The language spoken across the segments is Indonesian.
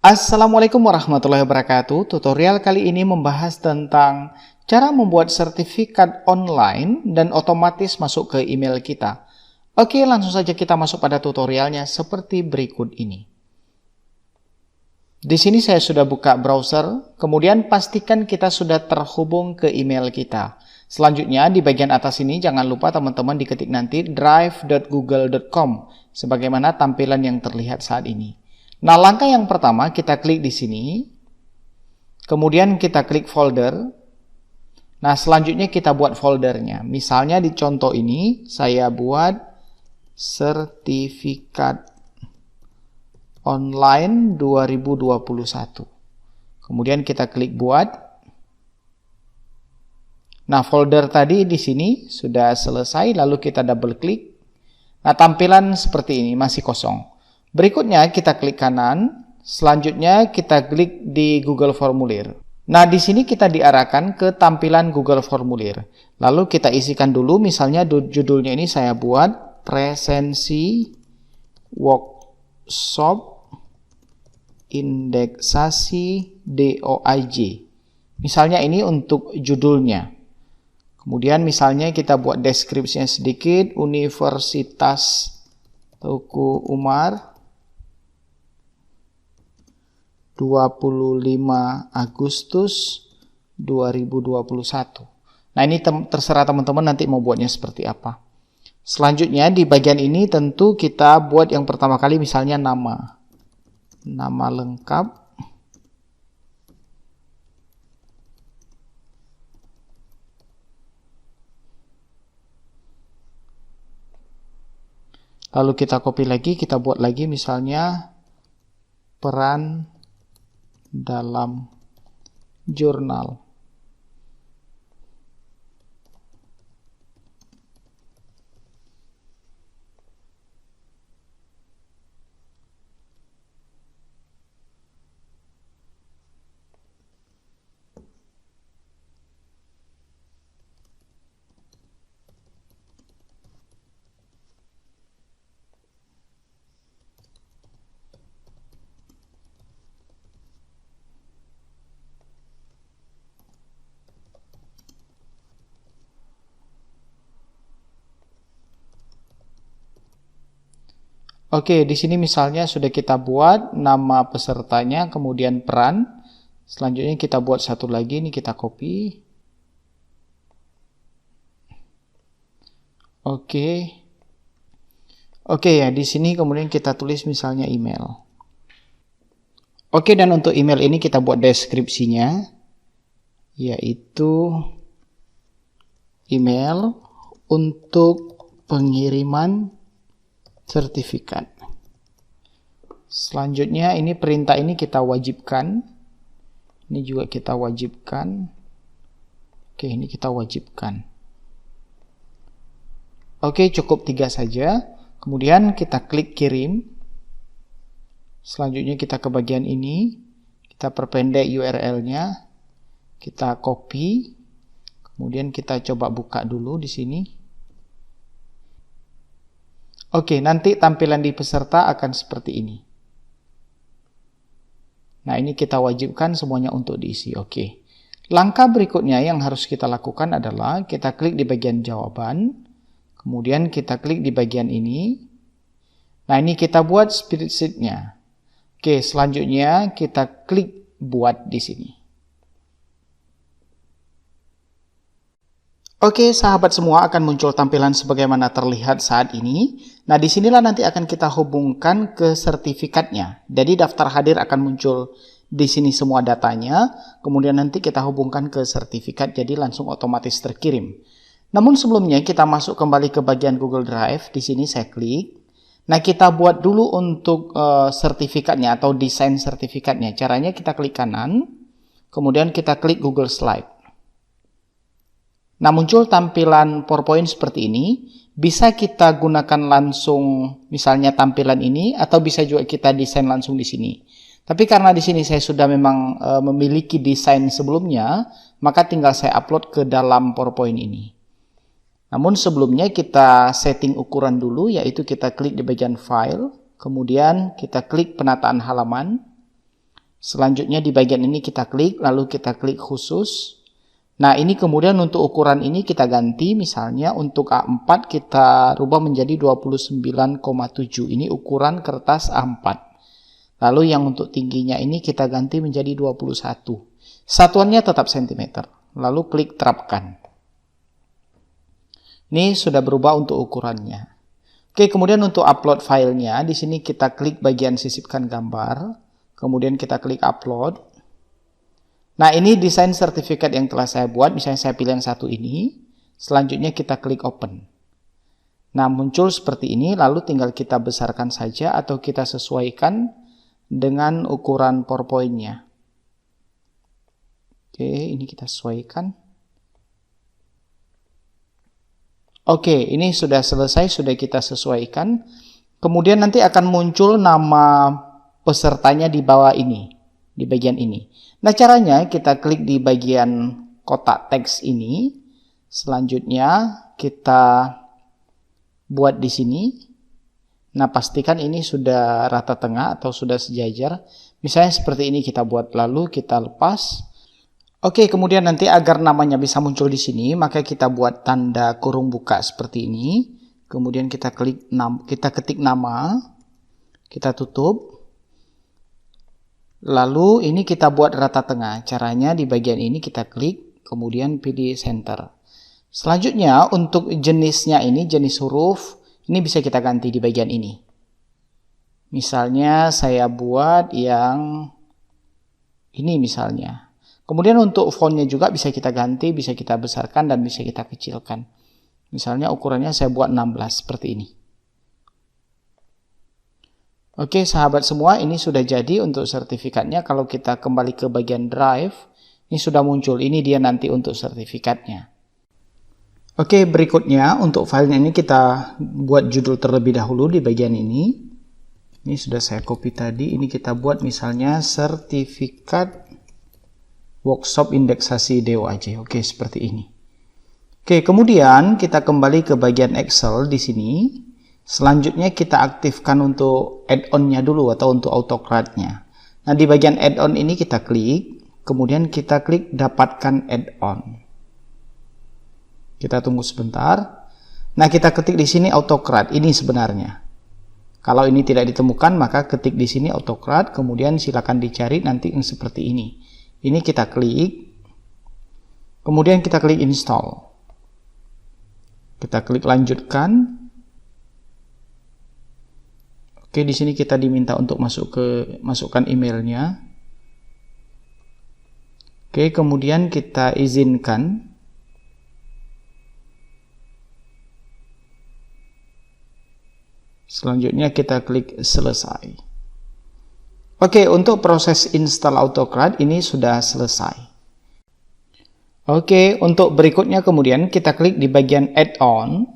Assalamualaikum warahmatullahi wabarakatuh. Tutorial kali ini membahas tentang cara membuat sertifikat online dan otomatis masuk ke email kita. Oke, langsung saja kita masuk pada tutorialnya seperti berikut ini. Di sini saya sudah buka browser, kemudian pastikan kita sudah terhubung ke email kita. Selanjutnya di bagian atas ini jangan lupa teman-teman diketik nanti drive.google.com sebagaimana tampilan yang terlihat saat ini. Nah, langkah yang pertama kita klik di sini, kemudian kita klik folder. Nah, selanjutnya kita buat foldernya. Misalnya di contoh ini saya buat sertifikat online 2021. Kemudian kita klik buat. Nah, folder tadi di sini sudah selesai, lalu kita double klik. Nah, tampilan seperti ini masih kosong. Berikutnya kita klik kanan, selanjutnya kita klik di Google Formulir. Nah, di sini kita diarahkan ke tampilan Google Formulir. Lalu kita isikan dulu, misalnya judulnya ini saya buat presensi workshop indeksasi DOIJ. Misalnya ini untuk judulnya. Kemudian misalnya kita buat deskripsinya sedikit, Universitas Teuku Umar 25 Agustus 2021. Nah, ini terserah teman-teman nanti mau buatnya seperti apa. Selanjutnya di bagian ini tentu kita buat yang pertama kali misalnya nama. Nama lengkap. Lalu kita copy lagi, kita buat lagi misalnya peran dalam jurnal. Oke, di sini misalnya sudah kita buat nama pesertanya, kemudian peran. Selanjutnya kita buat satu lagi, ini kita copy. Oke. Oke ya, di sini kemudian kita tulis misalnya email. Oke, dan untuk email ini kita buat deskripsinya, yaitu email untuk pengiriman sertifikat. Selanjutnya ini perintah ini kita wajibkan. Ini juga kita wajibkan. Oke, ini kita wajibkan. Oke, cukup 3 saja. Kemudian kita klik kirim. Selanjutnya kita ke bagian ini. Kita perpendek URL-nya. Kita copy. Kemudian kita coba buka dulu di sini. Oke, nanti tampilan di peserta akan seperti ini. Nah, ini kita wajibkan semuanya untuk diisi. Oke. Langkah berikutnya yang harus kita lakukan adalah kita klik di bagian jawaban. Kemudian kita klik di bagian ini. Nah, ini kita buat spreadsheet-nya. Oke, selanjutnya kita klik buat di sini. Oke, sahabat semua akan muncul tampilan sebagaimana terlihat saat ini. Nah, disinilah nanti akan kita hubungkan ke sertifikatnya. Jadi daftar hadir akan muncul di sini semua datanya. Kemudian nanti kita hubungkan ke sertifikat, jadi langsung otomatis terkirim. Namun sebelumnya kita masuk kembali ke bagian Google Drive. Di sini saya klik. Nah, kita buat dulu untuk sertifikatnya atau desain sertifikatnya. Caranya kita klik kanan, kemudian kita klik Google Slide. Nah, muncul tampilan PowerPoint seperti ini. Bisa kita gunakan langsung misalnya tampilan ini, atau bisa juga kita desain langsung di sini. Tapi karena di sini saya sudah memang memiliki desain sebelumnya, maka tinggal saya upload ke dalam PowerPoint ini. Namun sebelumnya kita setting ukuran dulu, yaitu kita klik di bagian file, kemudian kita klik penataan halaman. Selanjutnya di bagian ini kita klik, lalu kita klik khusus. Nah, ini kemudian untuk ukuran ini kita ganti, misalnya untuk A4 kita rubah menjadi 29,7. Ini ukuran kertas A4. Lalu yang untuk tingginya ini kita ganti menjadi 21. Satuannya tetap cm. Lalu klik terapkan. Ini sudah berubah untuk ukurannya. Oke, kemudian untuk upload filenya, di sini kita klik bagian sisipkan gambar. Kemudian kita klik upload. Nah, ini desain sertifikat yang telah saya buat. Misalnya saya pilih yang satu ini. Selanjutnya kita klik open. Nah, muncul seperti ini. Lalu tinggal kita besarkan saja atau kita sesuaikan dengan ukuran PowerPoint-nya. Oke, ini kita sesuaikan. Oke, ini sudah selesai. Sudah kita sesuaikan. Kemudian nanti akan muncul nama pesertanya di bawah ini, di bagian ini. Nah, caranya kita klik di bagian kotak teks ini. Selanjutnya kita buat di sini. Nah, pastikan ini sudah rata tengah atau sudah sejajar. Misalnya seperti ini kita buat, lalu kita lepas. Oke, kemudian nanti agar namanya bisa muncul di sini, maka kita buat tanda kurung buka seperti ini. Kemudian kita ketik nama, kita tutup. Lalu ini kita buat rata tengah. Caranya di bagian ini kita klik, kemudian pilih center. Selanjutnya untuk jenisnya ini, jenis huruf, ini bisa kita ganti di bagian ini. Misalnya saya buat yang ini misalnya. Kemudian untuk fontnya juga bisa kita ganti, bisa kita besarkan dan bisa kita kecilkan. Misalnya ukurannya saya buat 16 seperti ini. Oke, sahabat semua, ini sudah jadi untuk sertifikatnya. Kalau kita kembali ke bagian drive, ini sudah muncul. Ini dia nanti untuk sertifikatnya. Oke, berikutnya untuk filenya ini kita buat judul terlebih dahulu di bagian ini. Ini sudah saya copy tadi. Ini kita buat misalnya sertifikat workshop indeksasi DOAJ. Oke, seperti ini. Oke, kemudian kita kembali ke bagian Excel di sini. Selanjutnya kita aktifkan untuk add-on-nya dulu atau untuk AutoCAD-nya. Nah, di bagian add-on ini kita klik, kemudian kita klik dapatkan add-on. Kita tunggu sebentar. Nah, kita ketik di sini AutoCAD, ini sebenarnya. Kalau ini tidak ditemukan, maka ketik di sini AutoCAD, kemudian silakan dicari nanti yang seperti ini. Ini kita klik, kemudian kita klik install. Kita klik lanjutkan. Oke, di sini kita diminta untuk masukkan emailnya. Oke, kemudian kita izinkan. Selanjutnya kita klik selesai. Oke, untuk proses install AutoCAD ini sudah selesai. Oke, untuk berikutnya kemudian kita klik di bagian add-on.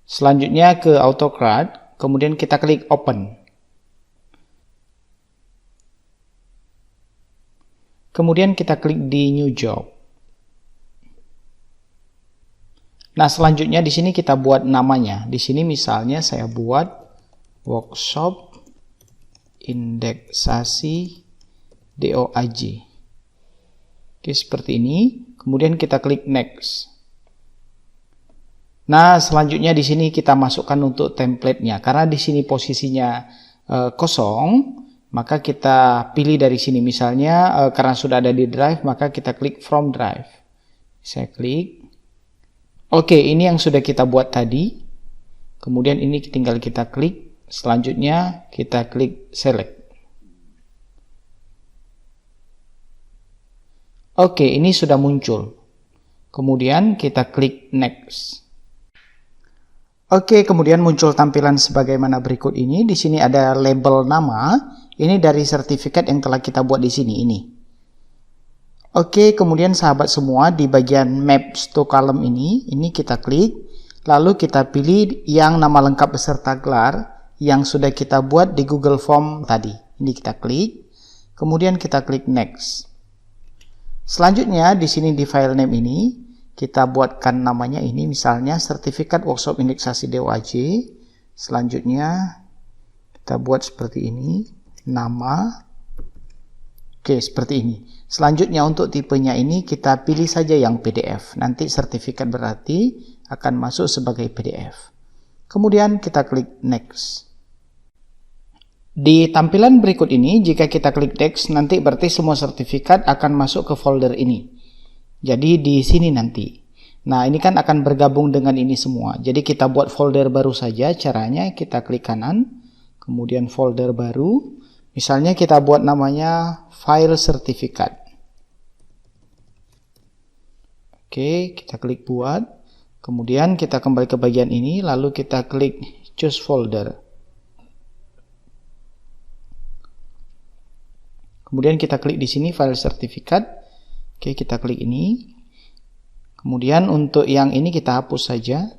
Selanjutnya ke AutoCAD. Kemudian kita klik open. Kemudian kita klik di new job. Nah, selanjutnya di sini kita buat namanya. Di sini misalnya saya buat workshop indeksasi DOAJ. Oke, seperti ini. Kemudian kita klik next. Nah, selanjutnya di sini kita masukkan untuk template-nya. Karena di sini posisinya kosong, maka kita pilih dari sini. Misalnya, karena sudah ada di drive, maka kita klik from drive. Saya klik. Oke, ini yang sudah kita buat tadi. Kemudian ini tinggal kita klik. Selanjutnya, kita klik select. Oke, ini sudah muncul. Kemudian kita klik next. Oke, kemudian muncul tampilan sebagaimana berikut ini. Di sini ada label nama. Ini dari sertifikat yang telah kita buat di sini ini. Oke, kemudian sahabat semua di bagian Maps to Column ini kita klik. Lalu kita pilih yang nama lengkap beserta gelar yang sudah kita buat di Google Form tadi. Ini kita klik. Kemudian kita klik next. Selanjutnya di sini di file name ini kita buatkan namanya ini misalnya sertifikat workshop indeksasi DOAJ. Selanjutnya kita buat seperti ini, nama. Oke, seperti ini. Selanjutnya untuk tipenya ini kita pilih saja yang PDF. Nanti sertifikat berarti akan masuk sebagai PDF. Kemudian kita klik Next. Di tampilan berikut ini, jika kita klik Next, nanti berarti semua sertifikat akan masuk ke folder ini. Jadi di sini nanti. Nah, ini kan akan bergabung dengan ini semua. Jadi kita buat folder baru saja. Caranya kita klik kanan, kemudian folder baru. Misalnya kita buat namanya file sertifikat. Oke, kita klik buat. Kemudian kita kembali ke bagian ini, lalu kita klik choose folder. Kemudian kita klik di sini file sertifikat. Oke, kita klik ini. Kemudian untuk yang ini kita hapus saja.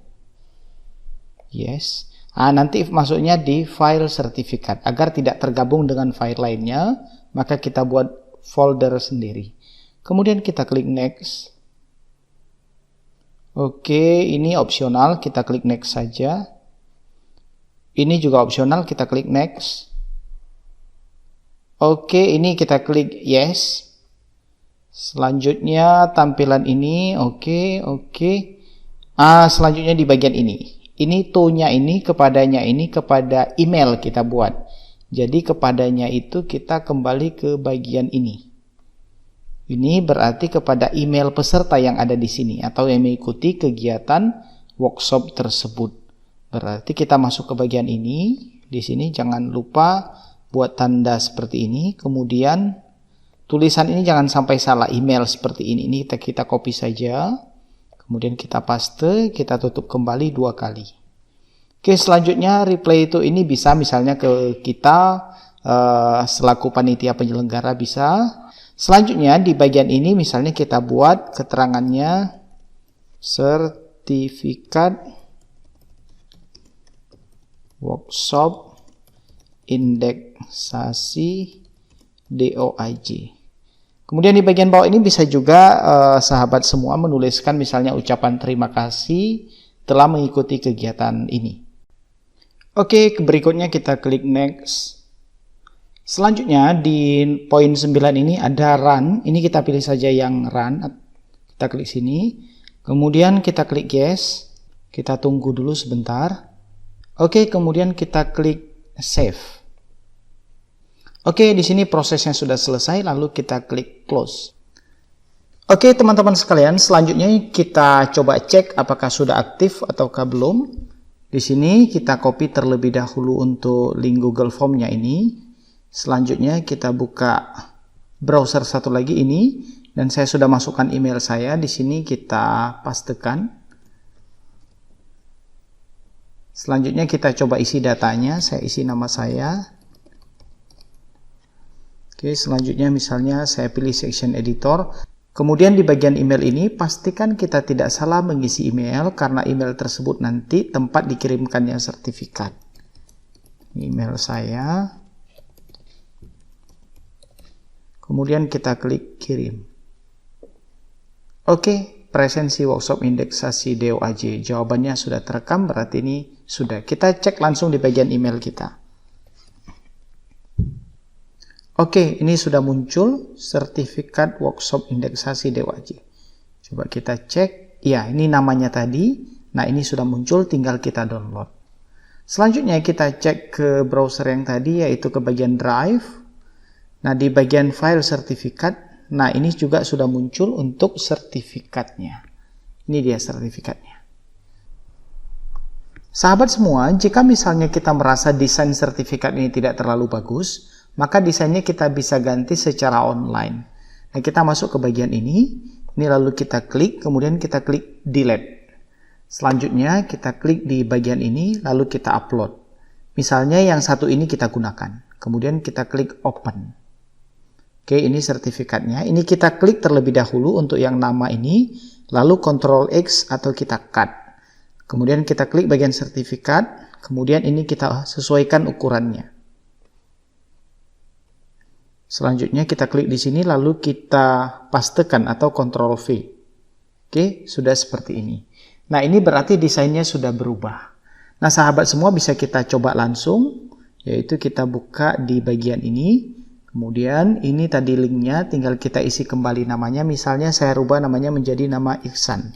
Yes. Nanti masuknya di file sertifikat. Agar tidak tergabung dengan file lainnya, maka kita buat folder sendiri. Kemudian kita klik Next. Oke, ini opsional, kita klik Next saja. Ini juga opsional, kita klik Next. Oke, ini kita klik Yes. Selanjutnya tampilan ini, oke. Selanjutnya di bagian ini. Ini to-nya ini, kepadanya ini, kepada email kita buat. Jadi kepadanya itu kita kembali ke bagian ini. Ini berarti kepada email peserta yang ada di sini atau yang mengikuti kegiatan workshop tersebut. Berarti kita masuk ke bagian ini. Di sini jangan lupa buat tanda seperti ini. Kemudian tulisan ini jangan sampai salah, email seperti ini. Ini kita copy saja. Kemudian kita paste, kita tutup kembali 2 kali. Oke, selanjutnya replay itu ini bisa misalnya ke kita selaku panitia penyelenggara bisa. Selanjutnya di bagian ini misalnya kita buat keterangannya sertifikat workshop indeksasi DOAJ. Kemudian di bagian bawah ini bisa juga sahabat semua menuliskan misalnya ucapan terima kasih telah mengikuti kegiatan ini. Oke, berikutnya kita klik Next. Selanjutnya di poin 9 ini ada Run. Ini kita pilih saja yang Run. Kita klik sini. Kemudian kita klik Yes. Kita tunggu dulu sebentar. Oke, kemudian kita klik Save. Oke, di sini prosesnya sudah selesai, lalu kita klik Close. Oke, teman-teman sekalian, selanjutnya kita coba cek apakah sudah aktif ataukah belum. Di sini kita copy terlebih dahulu untuk link Google Form-nya ini. Selanjutnya kita buka browser satu lagi ini, dan saya sudah masukkan email saya. Di sini kita pastekan. Selanjutnya kita coba isi datanya. Saya isi nama saya. Oke, selanjutnya misalnya saya pilih section editor. Kemudian di bagian email ini pastikan kita tidak salah mengisi email karena email tersebut nanti tempat dikirimkannya sertifikat. Email saya. Kemudian kita klik kirim. Oke, presensi workshop indeksasi DOAJ. Jawabannya sudah terekam, berarti ini sudah. Kita cek langsung di bagian email kita. Oke, ini sudah muncul sertifikat workshop indeksasi DOAJ. Coba kita cek. Ya, ini namanya tadi. Nah, ini sudah muncul, tinggal kita download. Selanjutnya kita cek ke browser yang tadi, yaitu ke bagian Drive. Nah, di bagian file sertifikat, nah ini juga sudah muncul untuk sertifikatnya. Ini dia sertifikatnya. Sahabat semua, jika misalnya kita merasa desain sertifikat ini tidak terlalu bagus, maka desainnya kita bisa ganti secara online. Nah, kita masuk ke bagian ini lalu kita klik, kemudian kita klik delete. Selanjutnya kita klik di bagian ini, lalu kita upload. Misalnya yang satu ini kita gunakan. Kemudian kita klik open. Oke, ini sertifikatnya. Ini kita klik terlebih dahulu untuk yang nama ini, lalu Ctrl X atau kita cut. Kemudian kita klik bagian sertifikat, kemudian ini kita sesuaikan ukurannya. Selanjutnya kita klik di sini lalu kita pastekan atau Ctrl V. Oke, sudah seperti ini. Nah, ini berarti desainnya sudah berubah. Nah, sahabat semua bisa kita coba langsung, yaitu kita buka di bagian ini. Kemudian ini tadi linknya, tinggal kita isi kembali namanya. Misalnya saya rubah namanya menjadi nama Ihsan.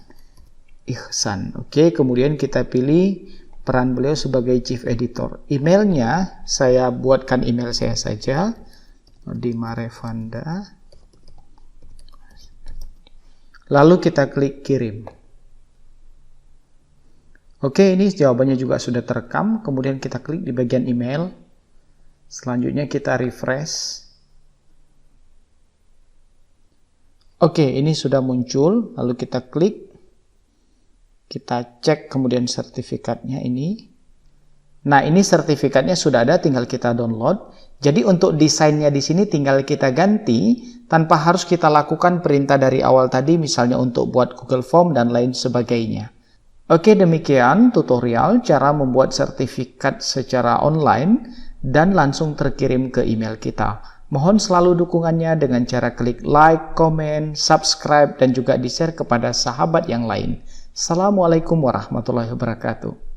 Ihsan. Oke, kemudian kita pilih peran beliau sebagai chief editor. Emailnya saya buatkan email saya saja, Dimarevanda. Lalu kita klik kirim. Oke, ini jawabannya juga sudah terekam. Kemudian kita klik di bagian email. Selanjutnya kita refresh. Oke, ini sudah muncul, lalu kita klik, kita cek kemudian sertifikatnya ini. Nah, ini sertifikatnya sudah ada, tinggal kita download. Jadi untuk desainnya di sini tinggal kita ganti, tanpa harus kita lakukan perintah dari awal tadi, misalnya untuk buat Google Form dan lain sebagainya. Oke, demikian tutorial cara membuat sertifikat secara online dan langsung terkirim ke email kita. Mohon selalu dukungannya dengan cara klik like, komen, subscribe, dan juga di-share kepada sahabat yang lain. Assalamualaikum warahmatullahi wabarakatuh.